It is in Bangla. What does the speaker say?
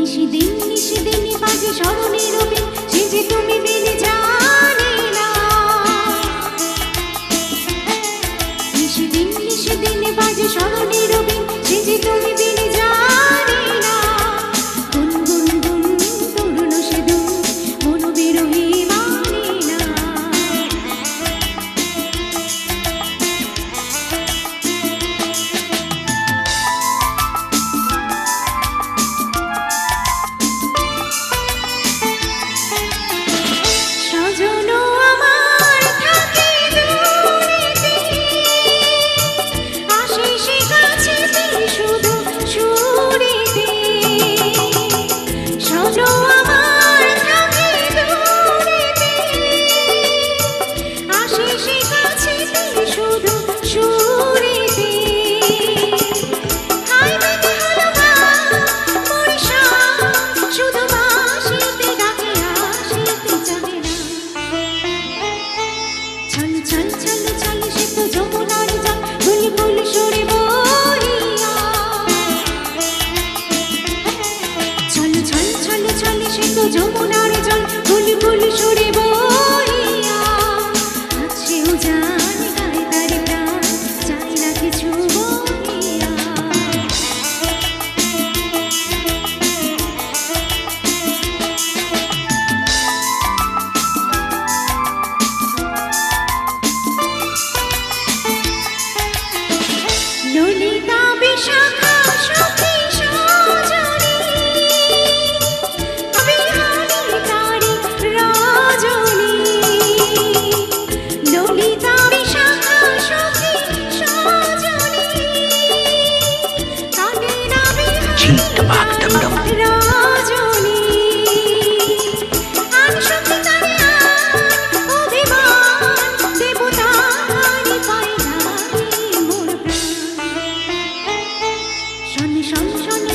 নিশিদিন বাজে স্মরণে রবে সে যে তুমি বিনে জানে না। নিশিদিন বাজে স্মরণে রবে সে যে তুমি বিনে জানে না। গুনগুন তরুণ সেদুন মন বিরহে মানে না। যমুনার জল ফুলি ফুলি সরে বইয়া আছেও জান গায়ে তার প্রাণ চাই না কিছু বলিয়া। ললিতা বিশাখা সখী সজনী শোন